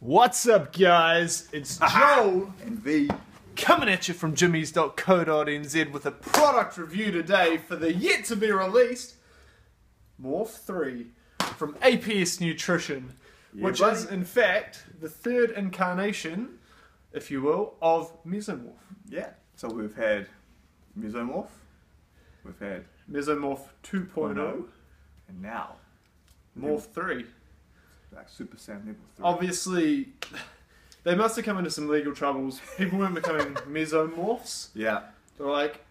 What's up, guys? It's Joel and Vee coming at you from Gymeez.co.nz with a product review today for the yet to be released Morph 3 from APS Nutrition, which is in fact the third incarnation, if you will, of Mesomorph. Yeah, so we've had Mesomorph, we've had Mesomorph 2.0, and now Morph 3. Like Super Saiyan level 3. Obviously, they must have come into some legal troubles. People weren't becoming mesomorphs. Yeah. They're like,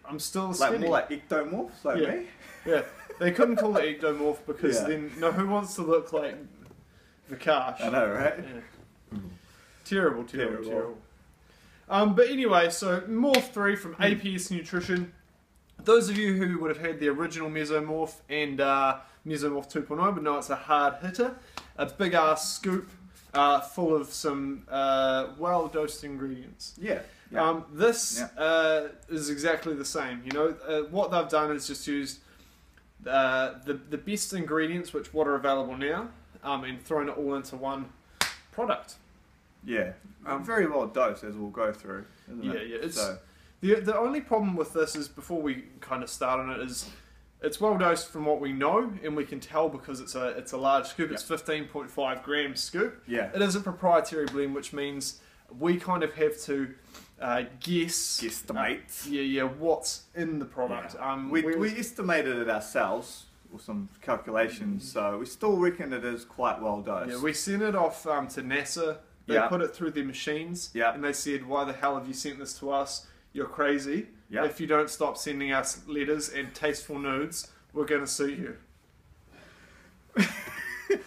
I'm still skinny. Like more like ectomorphs, like me. Yeah. They couldn't call it ectomorph because then, who wants to look like Vikash? I know, right? Yeah. Terrible. But anyway, so Morph 3 from APS Nutrition. Those of you who would have had the original Mesomorph and Mesomorph 2.0 would know it's a hard hitter. A big ass scoop full of some well-dosed ingredients. Yeah. This is exactly the same. You know, what they've done is just used the best ingredients, what are available now, and thrown it all into one product. Yeah. Very well dosed, as we'll go through. Isn't it? Yeah. It's, so. The only problem with this is, before we kind of start on it, is it's well dosed from what we know, and we can tell because it's a large scoop. It's 15.5 gram scoop. Yeah. It is a proprietary blend, which means we kind of have to guesstimate. What's in the product. Yeah. We estimated it ourselves with some calculations, so we still reckon it is quite well dosed. Yeah, we sent it off to NASA. They put it through their machines, and they said, "Why the hell have you sent this to us? You're crazy. If you don't stop sending us letters and tasteful nudes, we're going to sue you."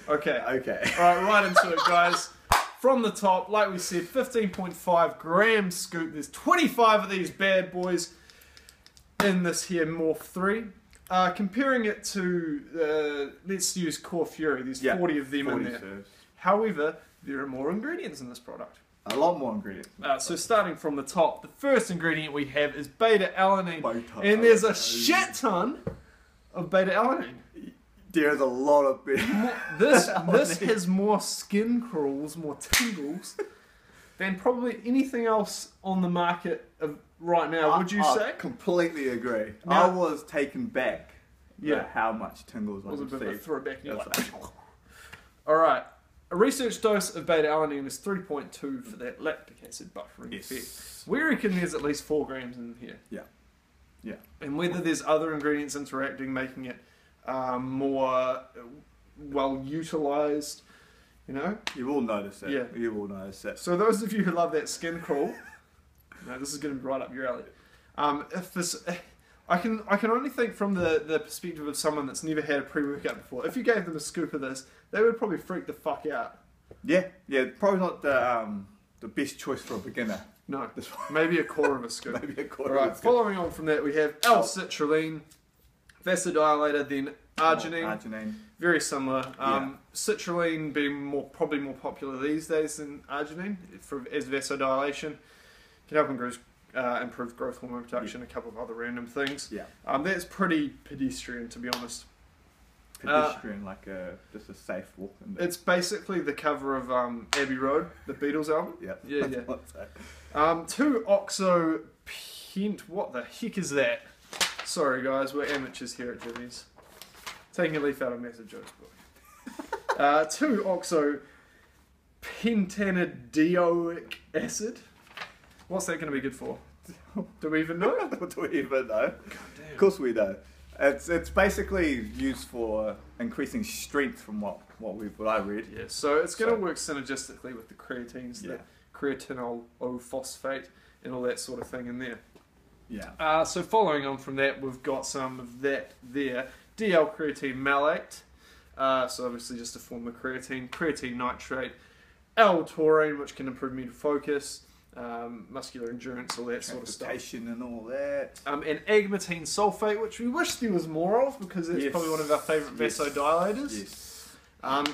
Okay. Alright, right into it, guys. From the top, like we said, 15.5 gram scoop. There's 25 of these bad boys in this here Morph 3. Comparing it to, let's use Core Fury. There's 40 of them in there. Serves. However, there are more ingredients in this product. A lot more ingredients. So starting from the top, the first ingredient we have is beta-alanine. And there's a shit ton of beta-alanine. There's a lot of This has more skin crawls, more tingles, than probably anything else on the market right now, would you say? I completely agree. Now, I was taken back by how much tingles I received. It was a bit of a throwback. Alright. A research dose of beta-alanine is 3.2 for that lactic acid buffering effect. We reckon there's at least 4 grams in here. Yeah. And whether there's other ingredients interacting, making it more well utilised, you know? You will notice that. Yeah. You will notice that. So those of you who love that skin crawl, this is going to be right up your alley. I can only think from the perspective of someone that's never had a pre-workout before. If you gave them a scoop of this, they would probably freak the fuck out. Yeah, probably not the best choice for a beginner. No, maybe a quarter of a scoop. Maybe a quarter of a scoop. Following on from that, we have L-citrulline, vasodilator, then arginine. Very similar. Citrulline being probably more popular these days than arginine as vasodilation. Can help improve growth hormone production, a couple of other random things. That's pretty pedestrian, to be honest. Pedestrian, like just a safe walk. It's basically the cover of Abbey Road, the Beatles album. Yeah. 2-oxo-pent. What the heck is that? Sorry, guys, we're amateurs here at Gymeez. Taking a leaf out of Massive Joe's book. 2-oxo-pentanedioic acid. What's that going to be good for? Do we even know? Do we even know? Of course we know. It's basically used for increasing strength, from what I read. Yeah, so it's going to work synergistically with the creatines, the creatinol phosphate, and all that sort of thing in there. Yeah. So following on from that, we've got some of that there. DL-creatine malate. So obviously just a form of creatine nitrate. L-taurine, which can improve mental focus. Muscular endurance, all that sort of stuff. And all that. And agmatine sulfate, which we wish there was more of, because it's probably one of our favourite vasodilators. Yes.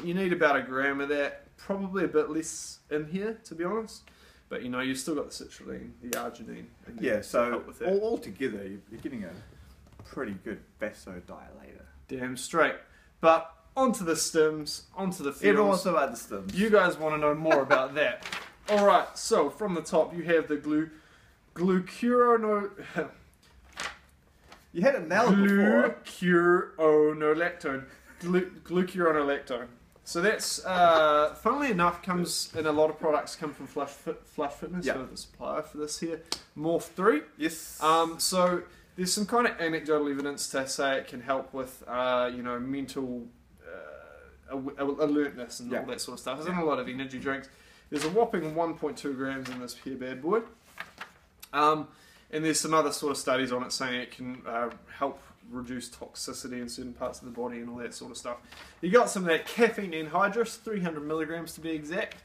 You need about 1 gram of that, probably a bit less in here, to be honest. But you know, you've still got the citrulline, the arginine. So all together, you're getting a pretty good vasodilator. Damn straight. But onto the stims, onto the feels. Everyone wants to know about the stims. You guys want to know more about that. Alright, so from the top you have the glucuronolactone. You had it nailed before. Glucuronolactone. So that's, funnily enough, comes in a lot of products come from Flush Fitness, for the supplier for this here, Morph 3. Yes. So there's some kind of anecdotal evidence to say it can help with, mental alertness and all that sort of stuff. There's in a lot of energy drinks. There's a whopping 1.2 grams in this here bad boy. And there's some other sort of studies on it saying it can help reduce toxicity in certain parts of the body and all that sort of stuff. You got some of that caffeine anhydrous, 300 milligrams to be exact.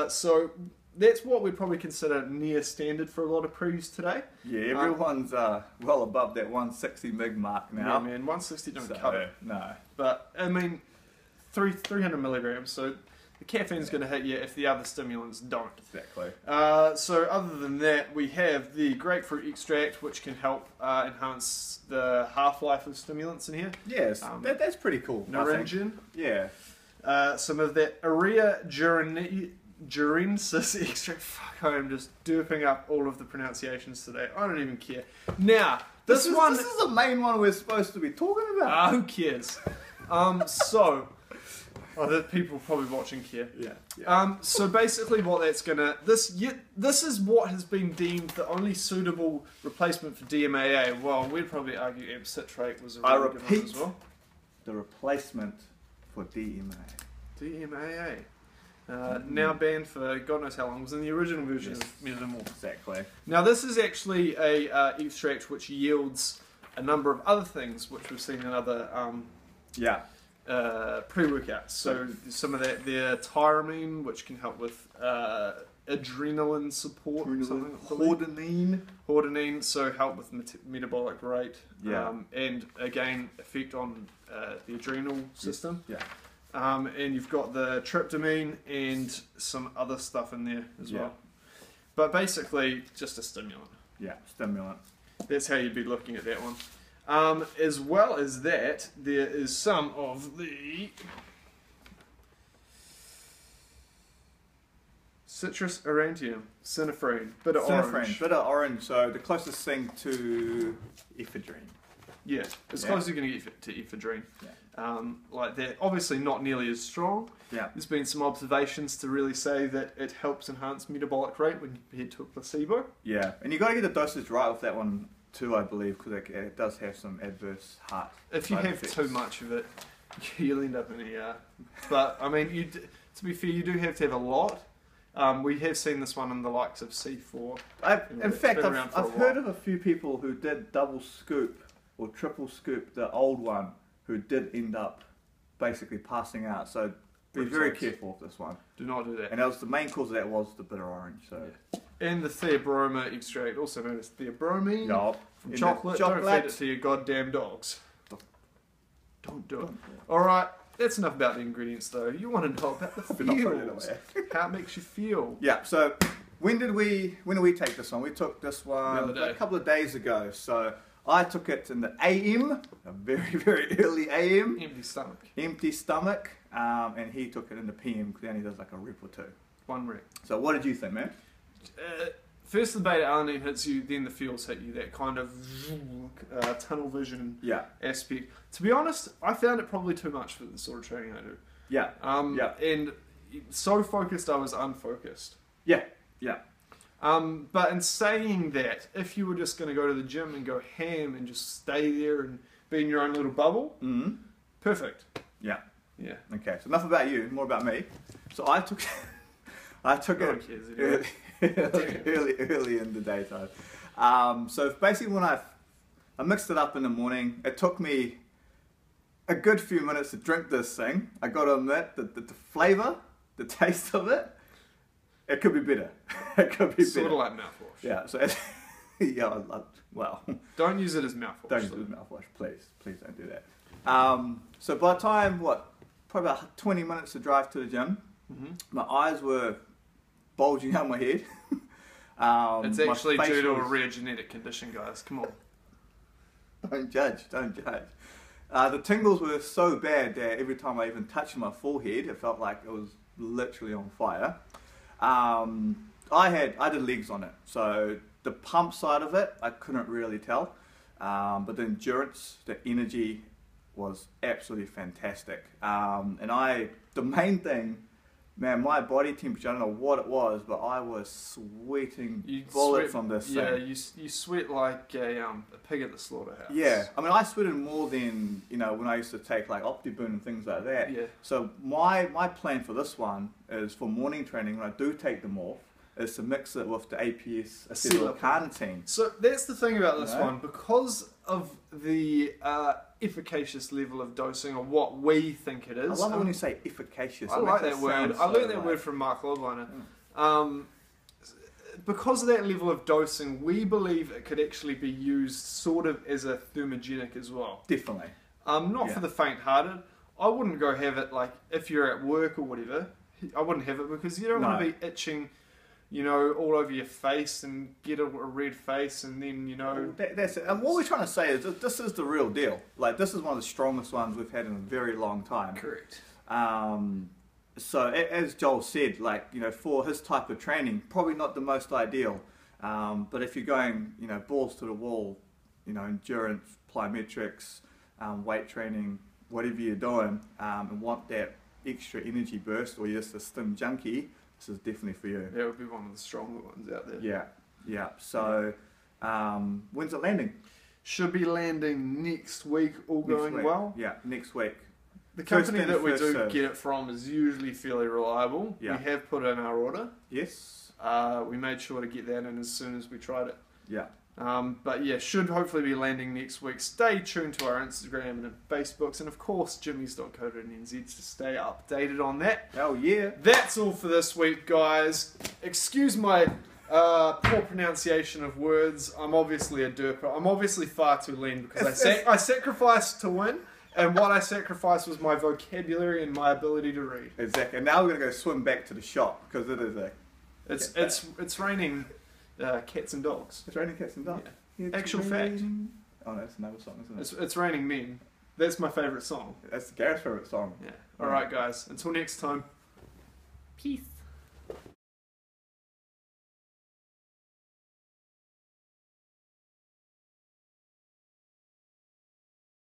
So that's what we'd probably consider near standard for a lot of pre's today. Yeah, everyone's well above that 160 mg mark now. Yeah, man, 160 don't cut it. No. But, I mean, 300 milligrams, so the caffeine's going to hit you if the other stimulants don't. Exactly. So other than that, we have the grapefruit extract, which can help enhance the half-life of stimulants in here. Yes, that's pretty cool. Naringin. Yeah. Some of that Urea Jurensis extract. Fuck, I am just derping up all of the pronunciations today. I don't even care. Now, this is the main one we're supposed to be talking about. Who cares? The people probably watching care. Yeah. So basically what that's gonna... This is what has been deemed the only suitable replacement for DMAA. Well, we'd probably argue APS citrate was a really good one as well. The replacement for DMAA. DMAA. Now banned for God knows how long. It was in the original version of Metamorph. Exactly. Now this is actually a extract which yields a number of other things which we've seen in other... pre-workouts. So some of that there, tyramine, which can help with adrenaline support. Hordenine, so help with metabolic rate. And again, effect on the adrenal system. And you've got the tryptamine and some other stuff in there as well. But basically, just a stimulant. Yeah, stimulant. That's how you'd be looking at that one. As well as that, there is some of the citrus aurantium, cinephrine, bitter orange. Bitter orange, so the closest thing to ephedrine. Yeah, as close as you're going to get to ephedrine. Like that, obviously not nearly as strong. There's been some observations to really say that it helps enhance metabolic rate when compared to a placebo. Yeah, and you got to get the dosage right with that one too, I believe, because it does have some adverse heart. If you have too much of it, you'll end up in the ER. But I mean, to be fair, you do have to have a lot. We have seen this one in the likes of C4. In fact, I've heard of a few people who did double scoop or triple scoop the old one, who did end up basically passing out. So be very careful with this one. Do not do that. And that was the main cause of that was the bitter orange. So. And the theobroma extract, also known as theobromine, from chocolate. Don't feed it to your goddamn dogs. Don't do it. Alright, that's enough about the ingredients though. You want to know about the feels. How it makes you feel. Yeah, so when did we take this one? We took this one a couple of days ago. So I took it in the AM, a very, very early AM. Empty stomach. And he took it in the PM because he only does like a rep or two. One rep. So what did you think, man? First the beta-alanine hits you, then the feels hit you. That kind of tunnel vision aspect. To be honest, I found it probably too much for the sort of training I do. And so focused I was unfocused. But in saying that, if you were just going to go to the gym and go ham and just stay there and be in your own little bubble, perfect. Okay, so enough about you, more about me. So I took it early in the daytime. So basically when I mixed it up in the morning, it took me a good few minutes to drink this thing. I got to admit that the flavour, the taste of it, it could be better. It could be sort of like mouthwash. Yeah, so well. Don't use it as mouthwash. Don't use it as mouthwash, please. Please don't do that. So by the time, probably about 20 minutes to drive to the gym, my eyes were bulging out my head. It's actually due to a rare genetic condition, guys. Come on. Don't judge. The tingles were so bad that every time I even touched my forehead, it felt like it was literally on fire. I did legs on it, so the pump side of it, I couldn't really tell. But the endurance, the energy was absolutely fantastic. The main thing, man, my body temperature, I don't know what it was, but I was sweating bullets on this thing. Yeah, you sweat like a pig at the slaughterhouse. Yeah, I mean, I sweated more than, when I used to take like Optibun and things like that. Yeah. So my plan for this one is for morning training, when I do take the Morph, is to mix it with the APS carnitine. So that's the thing about this one, because of the efficacious level of dosing, or what we think it is. I love it when you say efficacious. I like that word. I learned that word from Mark Lobliner. Because of that level of dosing, we believe it could actually be used sort of as a thermogenic as well. Definitely. Not for the faint-hearted. I wouldn't go have it like if you're at work or whatever. I wouldn't have it because you don't want to be itching, all over your face and get a red face, and then, That's it. And what we're trying to say is that this is the real deal. Like, this is one of the strongest ones we've had in a very long time. Correct. So, as Joel said, for his type of training, probably not the most ideal. But if you're going, balls to the wall, endurance, plyometrics, weight training, whatever you're doing, and want that extra energy burst, or you're just a stim junkie, this is definitely for you. That would be one of the stronger ones out there. Yeah. So, when's it landing? Should be landing next week, all going well. Yeah, next week. The company that we do get it from is usually fairly reliable. Yeah. We have put in our order. Yes. We made sure to get that in as soon as we tried it. Yeah. But yeah, should hopefully be landing next week. Stay tuned to our Instagram and Facebooks, and of course gymeez.co.nz to stay updated on that. Oh yeah. That's all for this week, guys. Excuse my poor pronunciation of words. I'm obviously a derper. I'm obviously far too lean because I sacrificed to win, and what I sacrificed was my vocabulary and my ability to read. Exactly. And now we're gonna go swim back to the shop because it is it's raining cats and dogs. It's raining cats and dogs. Yeah. Actual fact. Oh, that's another song, isn't it? It's raining men. That's my favourite song. That's Gareth's favourite song. Yeah. All right, guys. Until next time. Peace.